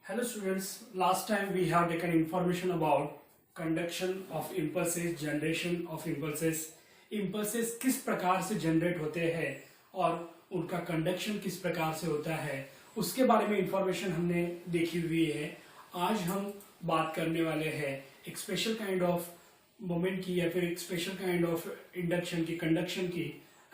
Hello students, last time we have taken information about conduction of impulses, generation of impulses, impulses किस प्रकार से generate होते हैं और उनका कंडक्शन किस प्रकार से होता है उसके बारे में इंफॉर्मेशन हमने देखी हुई है। आज हम बात करने वाले हैं एक स्पेशल काइंड ऑफ मोमेंट की या फिर एक स्पेशल काइंड ऑफ इंडक्शन की, कंडक्शन की,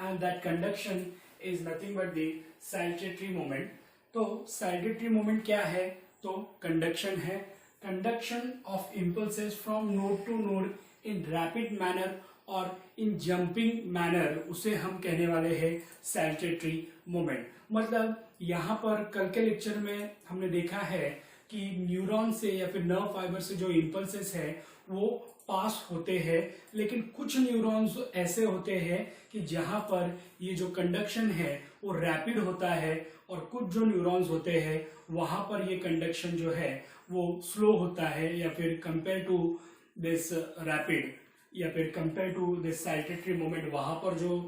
and that conduction is nothing but the saltatory moment. तो साइल्टेटरी मोमेंट क्या है? तो कंडक्शन है, conduction of impulses from node to node in rapid manner और इन जंपिंग मैनर, उसे हम कहने वाले हैं साइल्टेटरी मोमेंट। मतलब यहाँ पर कल के लेक्चर में हमने देखा है कि न्यूरॉन से या फिर नर्व फाइबर से जो इम्पल्सेस है वो पास होते हैं, लेकिन कुछ न्यूरॉन्स ऐसे होते हैं कि जहां पर ये जो कंडक्शन है वो रैपिड होता है और कुछ जो न्यूरॉन्स होते हैं वहां पर ये कंडक्शन जो है वो स्लो होता है, या फिर कंपेयर टू दिस रैपिड या फिर कंपेयर टू दिस साइल्टेटरी मोमेंट वहां पर जो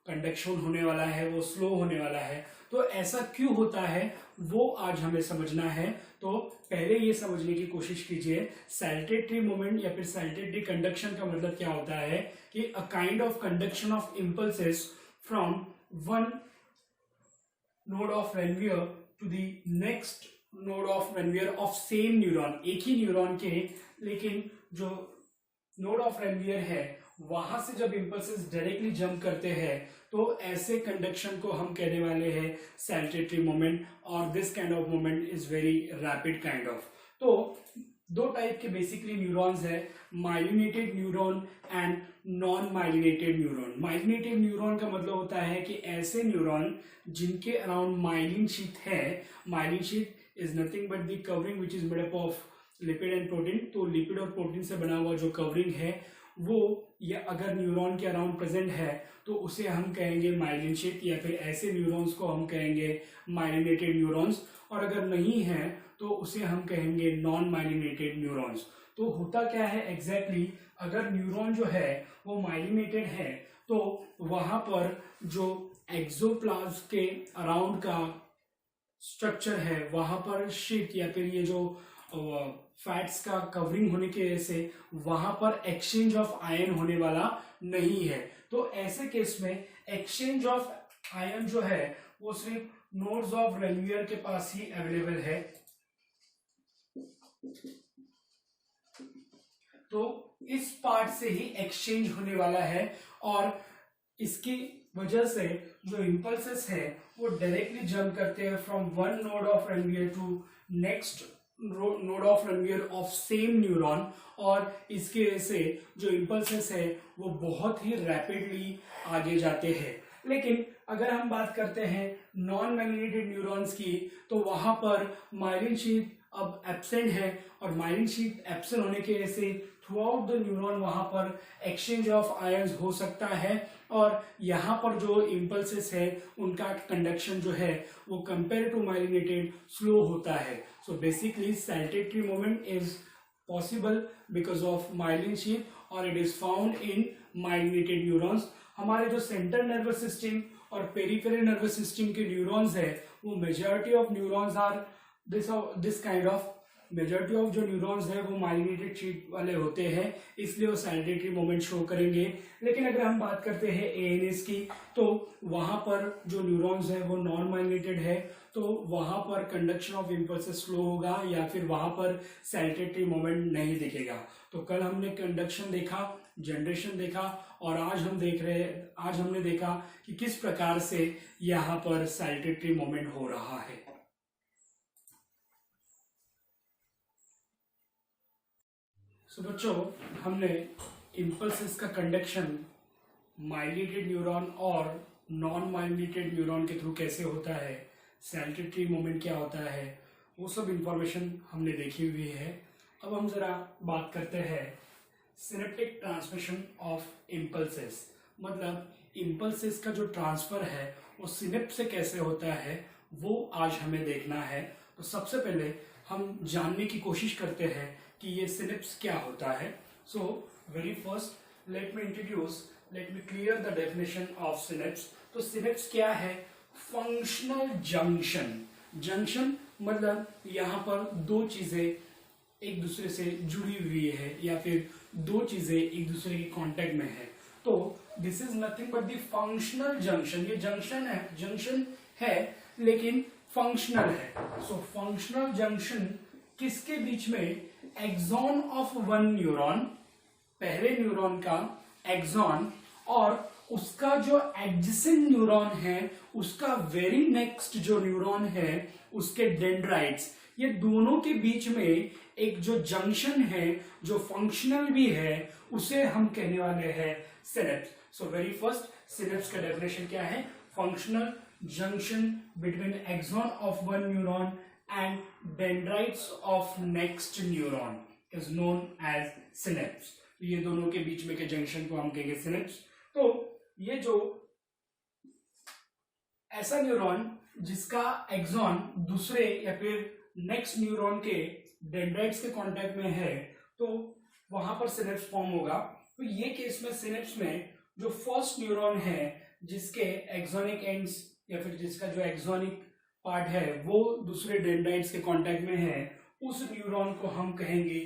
कंडक्शन होने वाला है वो स्लो होने वाला है। तो ऐसा क्यों होता है वो आज हमें समझना है। तो पहले ये समझने की कोशिश कीजिए साइल्टेटरी मोमेंट या फिर साइल्टेटरी कंडक्शन का मतलब क्या होता है कि a kind of conduction of impulses from one node of Ranvier to the next node of Ranvier of same neuron, एक ही न्यूरॉन के, लेकिन जो नोड ऑफ रेनवियर है वहां से जब इम्पल्सेस डायरेक्टली जंप करते हैं तो ऐसे कंडक्शन को हम कहने वाले हैं साइल्टेटरी मोमेंट, और this kind of moment is very rapid kind of. तो दो टाइप के बेसिकली न्यूरॉन्स है, myelinated neuron and non myelinated neuron. Myelinated neuron का मतलब होता है कि ऐसे न्यूरॉन जिनके अराउंड माइलिन शीथ है। Myelin sheath is nothing but the covering which is made up of lipid and protein. तो लिपिड और प्रोटीन से बना हुआ जो कवरिंग है वो या अगर न्यूरॉन के अराउंड प्रेजेंट है तो उसे हम कहेंगे माइलिन शीथ, या फिर ऐसे न्यूरॉन्स को हम कहेंगे माइलिनेटेड न्यूरॉन्स, और अगर नहीं है तो उसे हम कहेंगे नॉन माइलिनेटेड न्यूरॉन्स। तो होता क्या है एग्जैक्टली अगर न्यूरॉन जो है वो माइलिनेटेड है तो वहां पर जो एक्सोप्लाज्म के अराउंड का स्ट्रक्चर है वहां पर शीट या फिर ये जो फैट्स का कवरिंग होने की वजह से वहां पर एक्सचेंज ऑफ आयन होने वाला नहीं है। तो ऐसे केस में एक्सचेंज ऑफ आयन जो है वो सिर्फ नोड्स ऑफ रेनवियर के पास ही अवेलेबल है। तो इस पार्ट से ही एक्सचेंज होने वाला है और इसकी वजह से जो इम्पल्सेस है वो डायरेक्टली जंप करते हैं from one node of Ranvier to next node of Ranvier of same neuron, और इसकी वजह से जो इम्पल्सेस है वो बहुत ही रैपिडली आगे जाते हैं। लेकिन अगर हम बात करते हैं नॉन माइलिनेटेड न्यूरॉन्स की तो वहां पर माइलिन शीथ अब एब्सेंट है, और माइलिन शीथ एब्सेंट होने की वजह से थ्रू आउट द न्यूरॉन वहां पर एक्सचेंज ऑफ आयंस हो सकता है, और यहाँ पर जो इम्पल्सेस है उनका कंडक्शन जो है वो कंपेयर टू माइलिनेटेड स्लो होता है। So basically saltatory moment is possible because of myelin sheath और it is found in myelinated neurons. हमारे जो सेंट्रल नर्वस सिस्टम और पेरिफेरल नर्वस सिस्टम के न्यूरॉन्स है वो majority of neurons are this kind of, majority of जो neurons है वो माइलिनेटेड शीट वाले होते हैं, इसलिए वो साइल्टेटरी मोमेंट शो करेंगे। लेकिन अगर हम बात करते हैं एएनएस की तो वहां पर जो न्यूरॉन्स है वो नॉन माइलिनेटेड है, तो वहां पर कंडक्शन ऑफ इम्पल्सेस स्लो होगा या फिर वहां पर साइल्टेटरी मोमेंट नहीं दिखेगा। तो कल हमने कंडक्शन देखा, जनरेशन देखा, और आज हमने देखा कि किस प्रकार से यहाँ पर साइल्टेटरी मोमेंट हो रहा है। तो बच्चों हमने इम्पल्सेस का कंडक्शन माइलिनेटेड न्यूरॉन और नॉन माइलिनेटेड न्यूरॉन के थ्रू कैसे होता है, साइल्टेटरी मोमेंट क्या होता है, वो सब इंफॉर्मेशन हमने देखी हुई है। अब हम जरा बात करते हैं सिनेप्टिक ट्रांसमिशन ऑफ इम्पल्सेस। मतलब इम्पल्सेस का जो ट्रांसफर है वो सिनेप्स से कैसे होता है वो आज हमें देखना है। तो सबसे पहले हम जानने की कोशिश करते हैं कि ये सिनेप्स क्या होता है। सो very first let me clear the definition of synapse. तो सिनेप्स क्या है? Functional junction. जंक्शन मतलब यहाँ पर दो चीजें एक दूसरे से जुड़ी हुई है या फिर दो चीजें एक दूसरे के कांटेक्ट में है, तो this is nothing but the functional junction. ये जंक्शन है लेकिन फंक्शनल है। सो फंक्शनल जंक्शन किसके बीच में? एक्सॉन ऑफ वन न्यूरॉन, पहले न्यूरॉन का एक्सॉन, और उसका जो एडजेसेंट न्यूरॉन है उसका वेरी नेक्स्ट जो न्यूरॉन है उसके डेंड्राइट्स, ये दोनों के बीच में एक जो जंक्शन है जो फंक्शनल भी है उसे हम कहने वाले हैं synapse. So very first synapse का डेफिनेशन क्या है? Functional junction between axon of one neuron and dendrites of next neuron is known as synapse. ये दोनों के बीच में के जंक्शन को हम कहेंगे सिनेप्स। तो ये जो ऐसा न्यूरॉन जिसका एक्सॉन दूसरे या फिर नेक्स्ट न्यूरॉन के डेंड्राइट्स के कांटेक्ट में है तो वहां पर सिनेप्स फॉर्म होगा। तो ये केस में सिनेप्स में जो फर्स्ट न्यूरॉन है जिसके एक्सोनिक एंड्स या फिर जिसका जो एक्सोनिक पार्ट है वो दूसरे डेंड्राइट्स के कांटेक्ट में है, उस न्यूरॉन को हम कहेंगे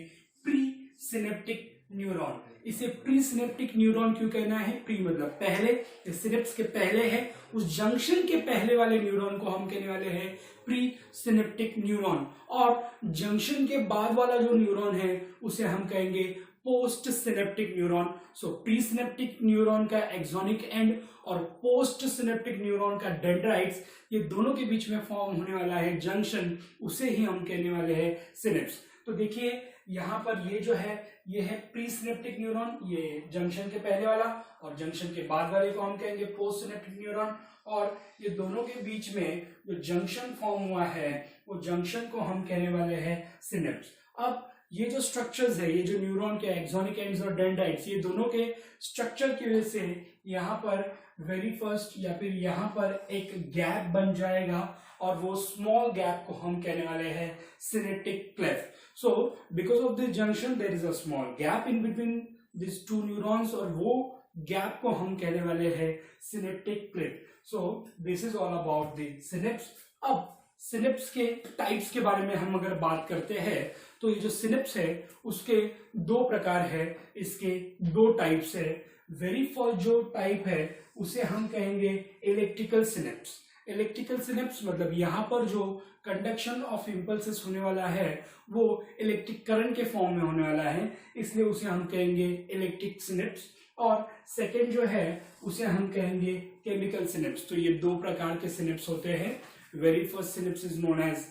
प्री सिनेप्टिक न्यूरॉन। इसे प्री सिनेप्टिक न्यूरॉन क्यों कहना है? प्री मतलब पहले, सिनेप्स के पहले है, उस जंक्शन के पहले वाले न्यूरॉन को हम कहने वाले हैं प्री सिनेप्टिक न्यूरॉन, और जंक्शन के बाद वाला जो न्यूरॉन है उसे हम कहेंगे पोस्ट सिनेप्टिक न्यूरॉन। सो प्री सिनेप्टिक न्यूरॉन का एक्सोनिक एंड और पोस्ट सिनेप्टिक न्यूरॉन का डेंड्राइट्स, ये दोनों के बीच में फॉर्म होने वाला है जंक्शन, उसे ही हम कहने वाले हैं सिनेप्स। तो देखिए यहाँ पर ये जो है ये है प्री सिनेप्टिक न्यूरॉन, ये जंक्शन के पहले वाला, और जंक्शन के बाद वाले को हम कहेंगे पोस्ट सिनेप्टिक न्यूरॉन, और ये दोनों के बीच में जो जंक्शन फॉर्म हुआ है वो जंक्शन को हम कहने वाले हैं सिनेप्स। अब ये जो स्ट्रक्चर्स है, ये जो न्यूरॉन के एक्सोनिक एंड्स और डेंड्राइट्स, ये दोनों के स्ट्रक्चर की वजह से यहाँ पर वेरी फर्स्ट या फिर यहाँ पर एक गैप बन जाएगा, और वो स्मॉल गैप को हम कहने वाले हैं synaptic cleft. So because of this junction there is a small gap in between this two neurons, और वो गैप को हम कहने वाले हैं synaptic cleft. So this is all about the synapse. अब सिनेप्स के टाइप्स के बारे में हम अगर बात करते हैं तो ये जो सिनेप्स है उसके दो प्रकार है, इसके दो टाइप्स है। वेरी फर्स्ट जो टाइप है उसे हम कहेंगे इलेक्ट्रिकल सिनेप्स। इलेक्ट्रिकल सिनेप्स मतलब यहाँ पर जो कंडक्शन ऑफ इम्पल्सेस होने वाला है वो इलेक्ट्रिक करंट के फॉर्म में होने वाला है, इसलिए उसे हम कहेंगे इलेक्ट्रिक सिनेप्स। और सेकेंड जो है उसे हम कहेंगे केमिकल सिनेप्स। तो ये दो प्रकार के सिनेप्स होते हैं। Very first synapse is known as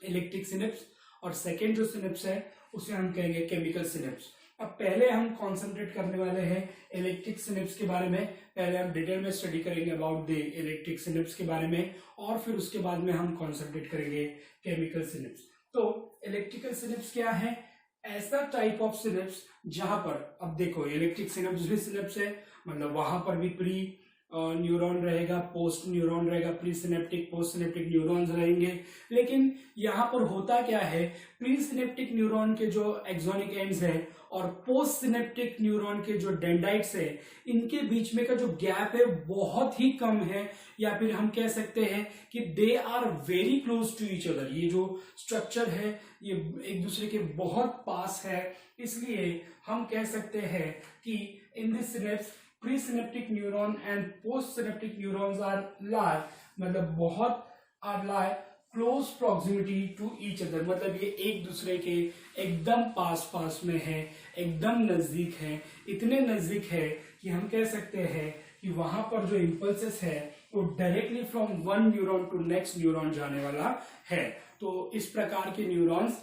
electric synapse, और सेकेंड जो सिनेप्स है उसे हम कहेंगे केमिकल सिनेप्स। अब पहले हम कॉन्सेंट्रेट करने वाले हैं इलेक्ट्रिक सिनेप्स के बारे में। पहले हम डिटेल में स्टडी करेंगे अबाउट द इलेक्ट्रिक सिनेप्स के बारे में, और फिर उसके बाद में हम कॉन्सेंट्रेट करेंगे केमिकल सिनेप्स। तो इलेक्ट्रिकल सिनेप्स क्या है? ऐसा टाइप ऑफ सिनेप्स जहां पर, अब देखो इलेक्ट्रिक सिनेप्स भी सिनेप्स है, मतलब वहां पर भी प्री न्यूरॉन रहेगा, पोस्ट न्यूरॉन रहेगा, pre synaptic post synaptic neurons रहेंगे। लेकिन यहाँ पर होता क्या है, प्री सिनेप्टिक न्यूरॉन के जो एक्सोनिक एंड्स है और पोस्ट सिनेप्टिक न्यूरॉन के जो डेंड्राइट्स है, इनके बीच में का जो गैप है बहुत ही कम है, या फिर हम कह सकते हैं कि they are very close to each other. ये जो स्ट्रक्चर है ये एक दूसरे के बहुत पास है, इसलिए हम कह सकते हैं कि in this synapse presynaptic neuron and postsynaptic neurons are lie, मतलब बहुत are lie close proximity to each other, मतलब ये एक दूसरे के एकदम पास में है, एकदम नजदीक है, इतने नजदीक है कि हम कह सकते हैं कि वहां पर जो इम्पल्सेस है वो directly from one neuron to next neuron जाने वाला है। तो इस प्रकार के न्यूरॉन्स,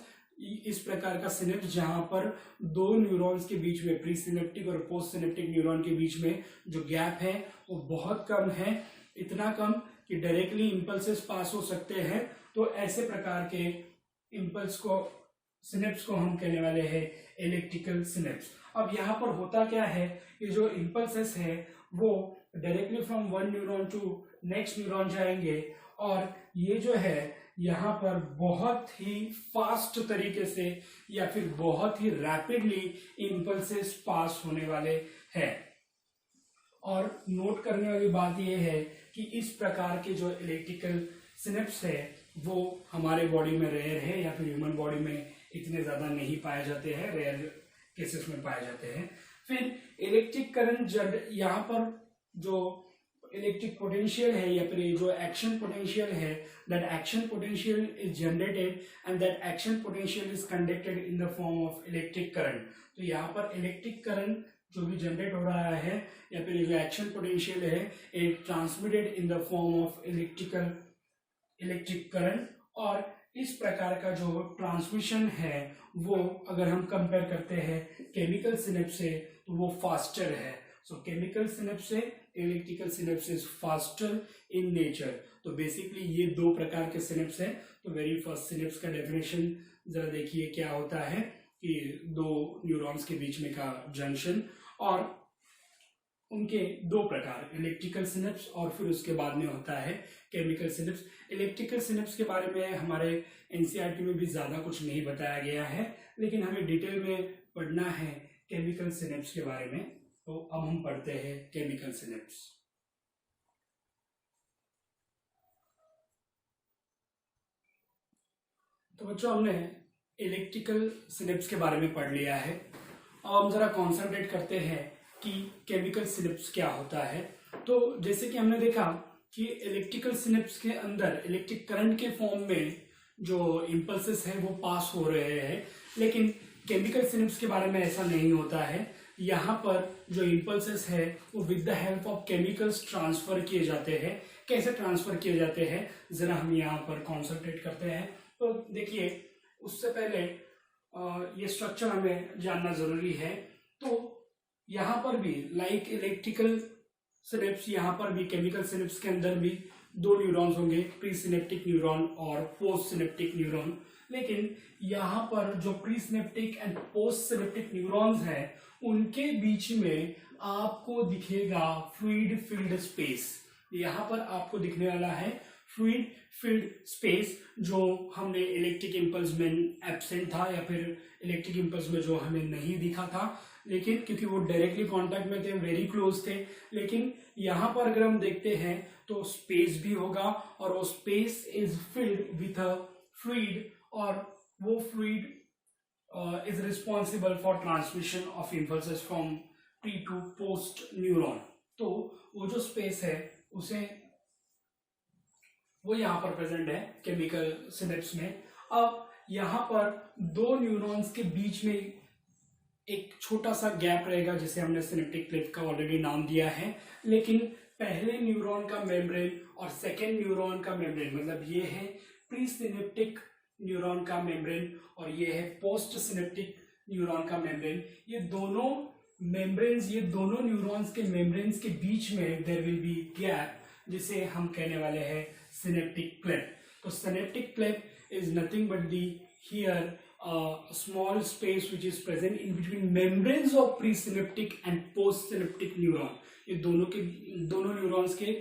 इस प्रकार का सिनेप्स जहां पर दो न्यूरॉन्स के बीच में प्री सिनेप्टिक और पोस्ट सिनेप्टिक न्यूरॉन के बीच में जो गैप है वो बहुत कम है, इतना कम कि डायरेक्टली इम्पल्सेस पास हो सकते हैं। तो ऐसे प्रकार के इम्पल्स को, सिनेप्स को हम कहने वाले हैं इलेक्ट्रिकल सिनेप्स। अब यहाँ पर होता क्या है, ये जो इम्पल्सेस है वो directly from one neuron to next neuron जाएंगे, और ये जो है यहाँ पर बहुत ही फास्ट तरीके से या फिर बहुत ही रैपिडली इम्पल्सेस पास होने वाले हैं। और नोट करने वाली बात यह है कि इस प्रकार के जो इलेक्ट्रिकल सिनेप्स है वो हमारे बॉडी में रेयर है या फिर ह्यूमन बॉडी में इतने ज्यादा नहीं पाए जाते हैं, रेयर केसेस में पाए जाते हैं। फिर इलेक्ट्रिक करंट यहाँ पर जो इलेक्ट्रिक पोटेंशियल है या फिर जो एक्शन पोटेंशियल है, that action potential is generated and that action potential is conducted in the form of electric current. तो यहाँ पर इलेक्ट्रिक करंट जो भी जनरेट हो रहा है या फिर जो एक्शन पोटेंशियल है, it transmitted in the form of electric current. और इस प्रकार का जो ट्रांसमिशन है वो अगर हम कंपेयर करते हैं केमिकल सिनेप्स से तो वो फास्टर है। सो केमिकल सिनेप्स से electrical synapse is faster in nature. तो बेसिकली ये दो प्रकार के सिनेप्स हैं। तो वेरी फर्स्ट सिनेप्स का डेफिनेशन जरा देखिए क्या होता है कि दो न्यूरॉन्स के बीच में का जंक्शन और उनके दो प्रकार, इलेक्ट्रिकल सिनेप्स और फिर उसके बाद में होता है केमिकल सिनेप्स। इलेक्ट्रिकल सिनेप्स के बारे में हमारे एनसीईआरटी में भी ज्यादा कुछ नहीं बताया गया है, लेकिन हमें डिटेल में पढ़ना है केमिकल सिनेप्स के बारे में। तो अब हम पढ़ते हैं केमिकल सिनेप्स। तो बच्चों हमने इलेक्ट्रिकल सिनेप्स के बारे में पढ़ लिया है। अब हम जरा कॉन्सेंट्रेट करते हैं कि केमिकल सिनेप्स क्या होता है। तो जैसे कि हमने देखा कि इलेक्ट्रिकल सिनेप्स के अंदर इलेक्ट्रिक करंट के फॉर्म में जो इम्पल्सेस है वो पास हो रहे हैं, लेकिन केमिकल सिनेप्स के बारे में ऐसा नहीं होता है। यहाँ पर जो इम्पल्सेस है वो with the help of chemicals transfer किए जाते हैं। कैसे ट्रांसफर किए जाते हैं जरा हम यहाँ पर कॉन्सेंट्रेट करते हैं। तो देखिए उससे पहले ये स्ट्रक्चर हमें जानना जरूरी है। तो यहाँ पर भी लाइक इलेक्ट्रिकल सिनेप्स, यहाँ पर भी केमिकल सिनेप्स के अंदर भी दो न्यूरॉन्स होंगे, प्री सिनेप्टिक न्यूरॉन और पोस्ट सिनेप्टिक न्यूरॉन। लेकिन यहाँ पर जो pre synaptic and post synaptic neurons हैं उनके बीच में आपको दिखेगा फ्लूइड फील्ड स्पेस। यहाँ पर आपको दिखने वाला है फ्लूइड फील्ड स्पेस, जो हमने इलेक्ट्रिक इम्पल्स में एब्सेंट था या फिर इलेक्ट्रिक इम्पल्स में जो हमें नहीं दिखा था, लेकिन क्योंकि वो डायरेक्टली कांटेक्ट में थे, वेरी क्लोज थे। लेकिन यहाँ पर अगर हम देखते हैं तो स्पेस भी होगा और वो space is filled with a fluid और वो fluid is responsible for transmission of impulses from pre to post neuron. तो वो जो स्पेस है उसे वो यहाँ पर प्रेजेंट है केमिकल सिनेप्स में। अब यहाँ पर दो न्यूरॉन्स के बीच में एक छोटा सा गैप रहेगा जिसे हमने सिनेप्टिक क्लिफ का ऑलरेडी नाम दिया है। लेकिन पहले न्यूरॉन का मेम्ब्रेन और सेकेंड न्यूरॉन का मेम्ब्रेन, मतलब ये है प्री सिनेप्टिक न्यूरॉन का मेम्ब्रेन और ये है पोस्ट सिनेप्टिक न्यूरॉन का मेम्ब्रेन। ये दोनों मेम्ब्रेन्स, ये दोनों न्यूरॉन्स के मेम्ब्रेन्स के बीच में देयर विल बी गैप, जिसे हम कहने वाले हैं सिनेप्टिक क्लेफ्ट। तो synaptic cleft is nothing but the here small space which is present in between membranes of presynaptic and postsynaptic neuron। ये दोनों न्यूरॉन्स के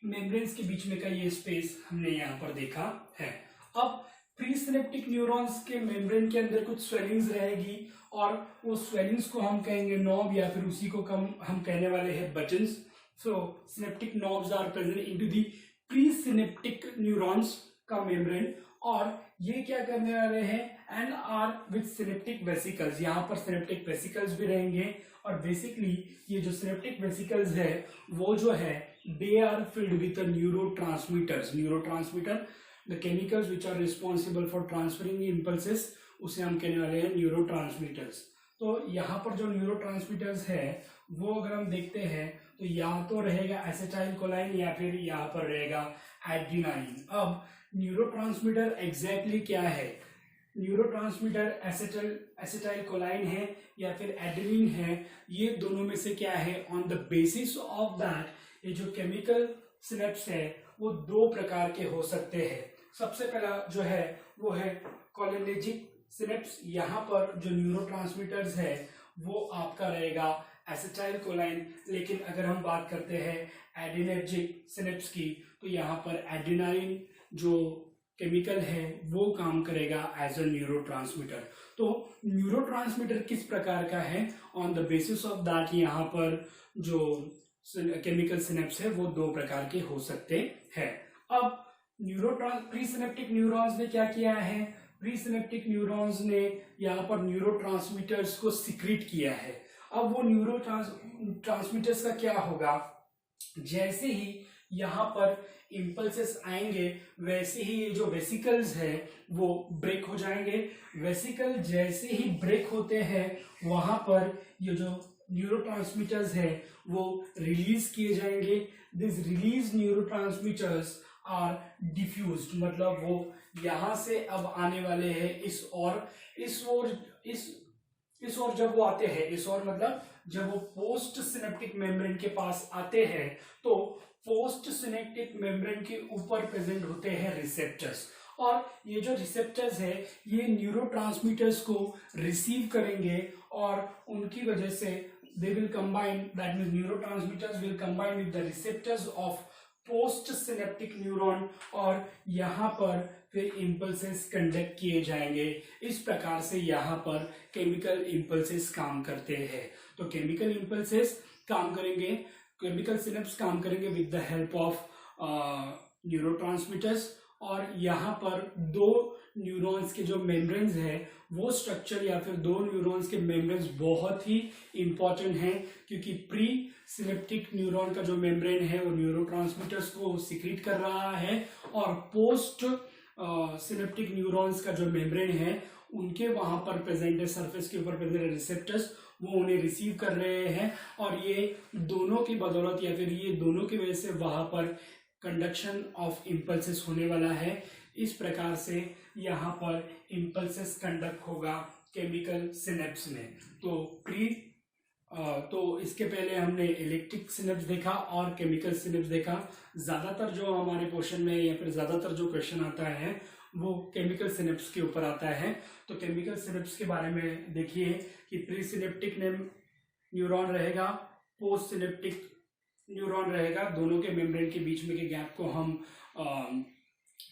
मेम्ब्रेन्स के बीच में का ये स्पेस हमने यहाँ पर देखा है। अब प्रीसिनेप्टिक न्यूरॉन्स के मेम्ब्रेन के अंदर कुछ स्वेलिंग्स रहेगी और वो स्वेलिंग्स को हम कहेंगे नॉब या फिर उसी को हम कहने वाले हैं buttons. So synaptic knobs are present into the presynaptic neurons का मेम्ब्रेन और ये क्या करने वाले हैं and are with synaptic vesicles. यहाँ पर सिनेप्टिक वेसिकल्स भी रहेंगे और बेसिकली ये जो सिनेप्टिक वेसिकल्स है वो जो है they are filled with neurotransmitters. Neurotransmitter the chemicals which are responsible for transferring impulses, उसे हम कहने वाले हैं न्यूरोट्रांसमीटर्स। तो यहाँ पर जो न्यूरोट्रांसमीटर्स है वो अगर हम देखते हैं तो या तो रहेगा एसिटाइल कोलाइन या फिर यहाँ पर रहेगा एड्रेनालिन। अब न्यूरोट्रांसमीटर एग्जैक्टली क्या है? न्यूरोट्रांसमीटर एसिटाइल कोलाइन है या फिर एड्रेनालिन है, ये दोनों में से क्या है? On the basis of that ये जो केमिकल सिनेप्स है वो दो प्रकार के हो सकते हैं। सबसे पहला जो है वो है कोलिनर्जिक सिनेप्स। यहाँ पर जो न्यूरोट्रांसमीटर्स है वो आपका रहेगा एसिटाइल कोलाइन, लेकिन अगर हम बात करते हैं एड्रेनर्जिक सिनेप्स की तो यहाँ पर एड्रेनालिन जो केमिकल है वो काम करेगा एज अ न्यूरोट्रांसमीटर। तो न्यूरोट्रांसमीटर किस प्रकार का है? On the basis of that यहाँ पर जो केमिकल सिनेप्स है वो दो प्रकार के हो सकते हैं। अब प्रीसिनेप्टिक न्यूरॉन्स ने क्या किया है, प्रीसिनेप्टिक न्यूरॉन्स ने यहाँ पर न्यूरोट्रांसमीटर्स को सिक्रीट किया है। अब वो न्यूरो ट्रांसमीटर्स का क्या होगा, जैसे ही यहाँ पर इम्पल्सेस आएंगे वैसे ही ये जो वेसिकल्स है वो ब्रेक हो जाएंगे। वेसिकल जैसे ही ब्रेक होते हैं वहां पर ये जो न्यूरोट्रांसमीटर्स है वो रिलीज किए जाएंगे। This release neurotransmitters are diffused, मतलब वो यहां से अब आने वाले हैं इस ओर जब वो आते हैं, इस ओर मतलब जब वो पोस्ट सिनेप्टिक मेम्ब्रेन के पास आते हैं तो पोस्ट सिनेप्टिक मेम्ब्रेन के ऊपर प्रेजेंट होते हैं रिसेप्टर्स, और ये जो रिसेप्टर्स है ये न्यूरोट्रांसमीटर्स को रिसीव करेंगे और उनकी वजह से they will combine, that means neurotransmitters will combine with the receptors of post synaptic neuron और यहाँ पर फिर इम्पल्सेस कंडक्ट किए जाएंगे। इस प्रकार से यहाँ पर केमिकल इम्पल्सेस काम करते हैं। तो केमिकल इम्पल्सेस काम करेंगे, केमिकल सिनेप्स काम करेंगे with the help of neurotransmitters, और यहाँ पर दो न्यूरॉन्स के जो मेम्ब्रेन्स है वो स्ट्रक्चर या फिर दो न्यूरॉन्स के मेम्ब्रेन्स बहुत ही इंपॉर्टेंट हैं, क्योंकि प्री सिनेप्टिक न्यूरॉन का जो मेम्ब्रेन है वो न्यूरोट्रांसमीटर्स को सिक्रीट कर रहा है, और पोस्ट सिनेप्टिक न्यूरॉन्स का जो मेम्ब्रेन है उनके वहां पर प्रेजेंट है, सरफेस के ऊपर प्रेजेंट है रिसेप्टर्स, वो उन्हें रिसीव कर रहे हैं, और ये दोनों की बदौलत या फिर ये दोनों की वजह से वहां पर कंडक्शन ऑफ इम्पल्सेस होने वाला है। इस प्रकार से यहाँ पर इम्पल्सेस कंडक्ट होगा केमिकल सिनेप्स में। तो इसके पहले हमने इलेक्ट्रिक सिनेप्स देखा और केमिकल सिनेप्स देखा। ज्यादातर जो हमारे क्वेश्चन में या फिर ज्यादातर जो क्वेश्चन आता है वो केमिकल सिनेप्स के ऊपर आता है। तो केमिकल सिनेप्स के बारे में देखिए कि प्री सिनेप्टिक न्यूरॉन रहेगा, पोस्ट सिनेप्टिक न्यूरॉन रहेगा, दोनों के मेम्ब्रेन के बीच में के गैप को हम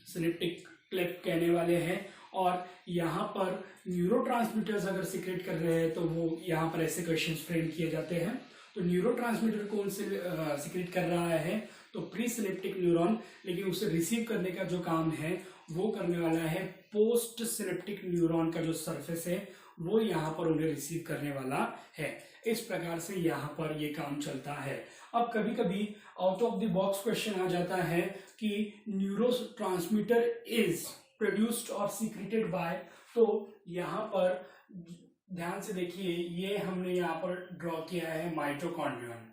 सिनेप्टिक क्लेफ्ट कहने वाले हैं। और यहाँ पर न्यूरोट्रांसमीटर्स अगर सीक्रेट कर रहे हैं तो वो यहाँ पर ऐसे क्वेश्चंस फ्रेम किए जाते हैं। तो न्यूरोट्रांसमीटर कौन से सीक्रेट कर रहा है, तो प्री सिनेप्टिक न्यूरॉन, लेकिन उसे रिसीव करने का जो काम है वो करने वाला है पोस्ट सिनेप्टिक न्यूरॉन का जो सरफेस है वो यहाँ पर उन्हें रिसीव करने वाला है। इस प्रकार से यहाँ पर ये काम चलता है। अब कभी कभी out of the box question आ जाता है कि न्यूरोट्रांसमीटर इज प्रोड्यूस्ड और सीक्रेटेड बाय, तो यहाँ पर ध्यान से देखिए, ये हमने यहाँ पर ड्रॉ किया है माइटोकॉन्ड्रियन।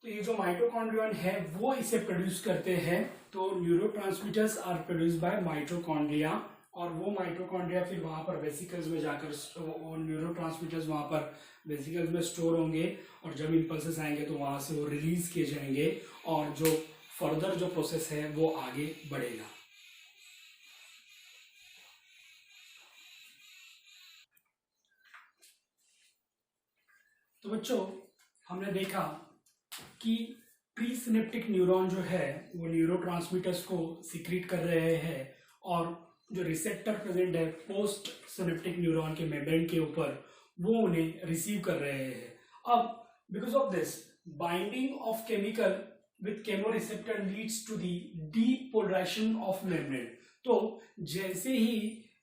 तो ये जो माइटोकॉन्ड्रियन है वो इसे प्रोड्यूस करते हैं। तो neurotransmitters are produced by mitochondria, और वो माइटोकॉन्ड्रिया फिर वहां पर वेसिकल्स में जाकर न्यूरोट्रांसमीटर्स वहां पर वेसिकल्स में स्टोर होंगे, और जब इम्पल्सेस आएंगे तो वहां से वो रिलीज किए जाएंगे, और जो फर्दर जो प्रोसेस है वो आगे बढ़ेगा। तो बच्चों, हमने देखा कि प्री सिनेप्टिक न्यूरॉन जो है वो न्यूरोट्रांसमीटर्स को सीक्रेट कर रहे हैं, और जो रिसेप्टर प्रेजेंट है पोस्ट सिनेप्टिक न्यूरॉन के मेम्ब्रेन के ऊपर वो उन्हें रिसीव कर रहे हैं। अब because of this binding of chemical with chemoreceptor leads to the depolarization of membrane। तो जैसे ही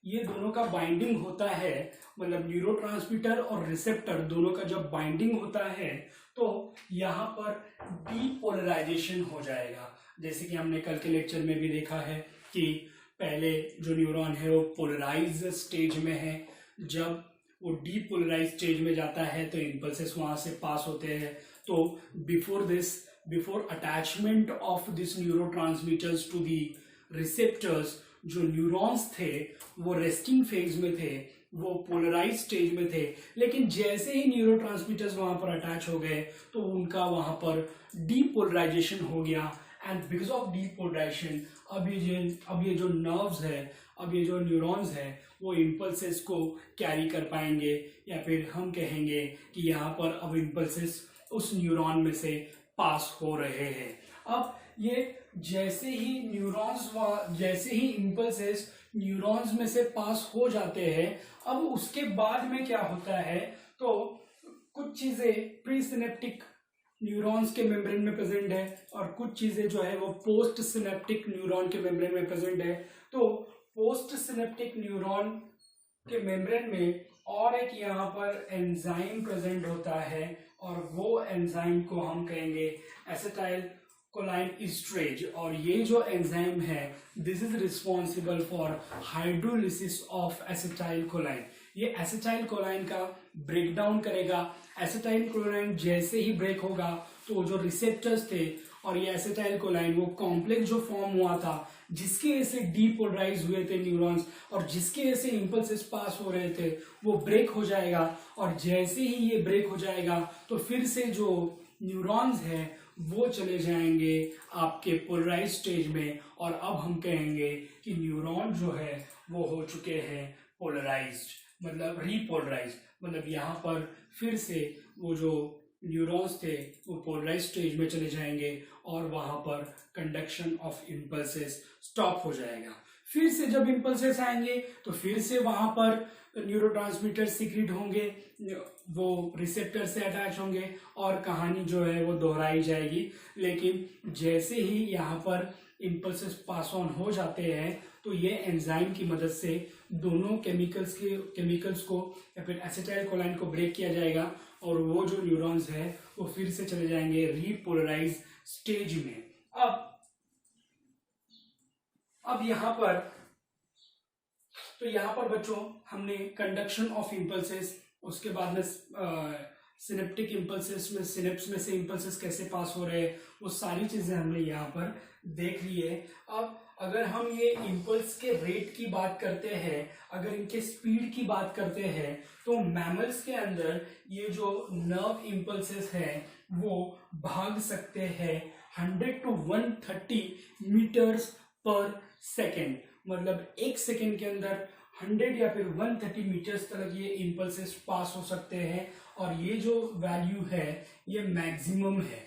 ये दोनों का बाइंडिंग होता है, मतलब न्यूरोट्रांसमीटर और रिसेप्टर दोनों का जब बाइंडिंग होता है तो यहाँ पर डीपोलराइजेशन हो जाएगा। जैसे कि हमने कल के लेक्चर में भी देखा है कि पहले जो न्यूरॉन है वो पोलराइज स्टेज में है, जब वो डीपोलराइज स्टेज में जाता है तो इम्पल्सेस वहां से पास होते हैं। तो before attachment of this neurotransmitters to the receptors, जो न्यूरॉन्स थे वो रेस्टिंग फेज में थे, वो पोलराइज स्टेज में थे, लेकिन जैसे ही न्यूरोट्रांसमीटर्स वहां पर अटैच हो गए तो उनका वहां पर डीपोलराइजेशन हो गया। एंड बिकॉज ऑफ डीपोलराइजेशन अब ये जो नर्व्स है, अब ये जो न्यूरॉन्स है वो इम्पल्सेस को कैरी कर पाएंगे, या फिर हम कहेंगे कि यहाँ पर अब इम्पल्सेस उस न्यूरॉन में से पास हो रहे हैं। अब ये जैसे ही इम्पल्सेस न्यूरॉन्स में से पास हो जाते हैं, अब उसके बाद में क्या होता है, तो कुछ चीजें प्री सिनेप्टिक न्यूरॉन्स के मेम्ब्रेन में प्रेजेंट है और कुछ चीजें जो है वो पोस्ट सिनेप्टिक न्यूरॉन के मेम्ब्रेन में प्रेजेंट है। तो पोस्ट सिनेप्टिक न्यूरॉन के मेम्ब्रेन में और एक यहाँ पर एंजाइम प्रेजेंट होता है और वो एंजाइम को हम कहेंगे एसिटाइल कोलाइन ईस्ट्रेज। और ये जो एंजाइम है this is responsible for hydrolysis of acetyl कोलाइन। ये एसिटाइल कोलाइन का ब्रेक डाउन करेगा। एसिटाइल कोलाइन जैसे ही ब्रेक होगा तो जो रिसेप्टर्स थे और ये एसिटाइल कोलाइन वो कॉम्प्लेक्स जो फॉर्म हुआ था जिसके वजह से डीपोलराइज हुए थे न्यूरॉन्स और जिसके वजह से इंपल्सेस पास हो रहे थे वो ब्रेक हो जाएगा। और जैसे ही ये ब्रेक हो जाएगा तो फिर से जो न्यूरॉन्स हैं वो चले जाएंगे आपके पोलराइज स्टेज में और अब हम कहेंगे कि न्यूरॉन जो है वो हो चुके हैं पोलराइज्ड, मतलब रीपोलराइज। मतलब यहाँ पर फिर से वो जो न्यूरॉन्स थे वो पोलराइज स्टेज में चले जाएंगे और वहां पर कंडक्शन ऑफ इम्पल्सेस स्टॉप हो जाएगा। फिर से जब इम्पल्सेस आएंगे तो फिर से वहां पर न्यूरोट्रांसमीटर सीक्रेट होंगे, वो रिसेप्टर से अटैच होंगे और कहानी जो है वो दोहराई जाएगी। लेकिन जैसे ही यहाँ पर इम्पल्सेस पास ऑन हो जाते हैं तो ये एंजाइम की मदद से दोनों केमिकल्स को या फिर एसिटाइल कोलाइन को ब्रेक किया जाएगा और वो जो न्यूरॉन्स है वो फिर से चले जाएंगे रीपोलराइज स्टेज में। अब यहाँ पर बच्चों हमने कंडक्शन ऑफ इम्पल्सेस, उसके बाद में सिनेप्टिक इम्पल्सेस में सिनेप्स में से इम्पल्सेस कैसे पास हो रहे हैं वो सारी चीजें हमने यहाँ पर देख ली है। अब अगर हम ये इम्पल्स के रेट की बात करते हैं, अगर इनके स्पीड की बात करते हैं तो मैमल्स के अंदर ये जो नर्व इम्पल्सेस हैं वो भाग सकते हैं 100 to 130 मीटर्स पर सेकेंड। मतलब एक सेकेंड के अंदर 100 या फिर 130 मीटर्स तक ये इम्पल्सेस पास हो सकते हैं और ये जो वैल्यू है ये मैक्सिमम है।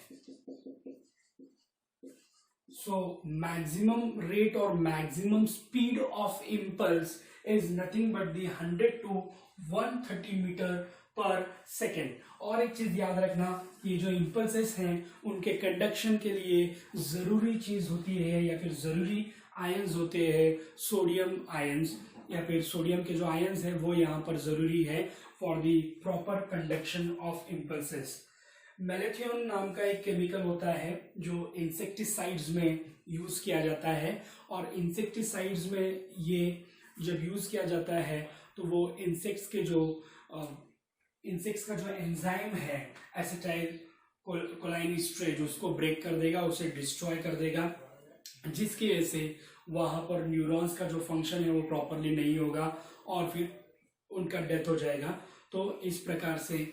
So maximum rate or maximum speed of impulse is nothing but the 100 to 130 metre पर सेकेंड। और एक चीज याद रखना, ये जो इम्पल्सेस हैं उनके कंडक्शन के लिए जरूरी चीज होती है या फिर जरूरी आयंस होते हैं सोडियम आयंस, या फिर सोडियम के जो आयंस है वो यहाँ पर जरूरी है for the proper conduction of impulses. Malathion नाम का एक केमिकल होता है जो इंसेक्टिसाइड्स में यूज किया जाता है और इंसेक्टिसाइड्स में ये जब यूज किया जाता है तो वो इंसेक्ट्स का जो एंजाइम है एसिटाइल कोलाइन ईस्ट्रेज उसको ब्रेक कर देगा, उसे डिस्ट्रॉय कर देगा, जिसकी वजह से वहां पर न्यूरॉन्स का जो फंक्शन है वो प्रॉपरली नहीं होगा और फिर उनका डेथ हो जाएगा। तो इस प्रकार से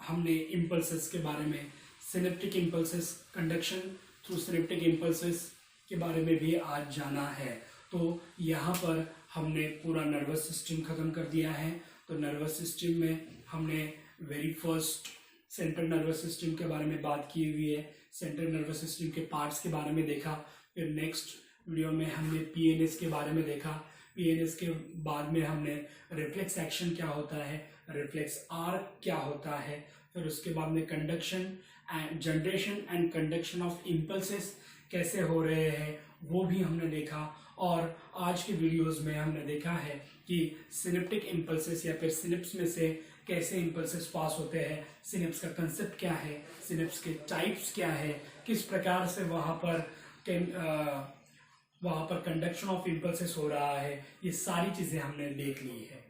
हमने इम्पल्सेस के बारे में, synaptic impulses, conduction through synaptic impulses के बारे में भी आज जाना है। तो यहाँ पर हमने पूरा नर्वस सिस्टम खत्म कर दिया है। तो नर्वस सिस्टम में हमने very first central nervous system के बारे में बात की हुई है, सेंट्रल नर्वस सिस्टम के पार्ट्स के बारे में देखा। फिर नेक्स्ट वीडियो में हमने पीएनएस के बारे में देखा। पीएनएस के बाद में हमने रिफ्लेक्स एक्शन क्या होता है, रिफ्लेक्स आर्क क्या होता है, फिर उसके बाद में conduction and generation and conduction of impulses कैसे हो रहे हैं वो भी हमने देखा। और आज के वीडियोस में हमने देखा है कि सिनेप्टिक इम्पल्सेस या फिर सिनेप्स में से कैसे इम्पल्सेस पास होते हैं, सिनेप्स का कंसेप्ट क्या है, सिनेप्स के टाइप्स क्या है, किस प्रकार से वहाँ पर कंडक्शन ऑफ इम्पल्सेस हो रहा है, ये सारी चीजें हमने देख ली है।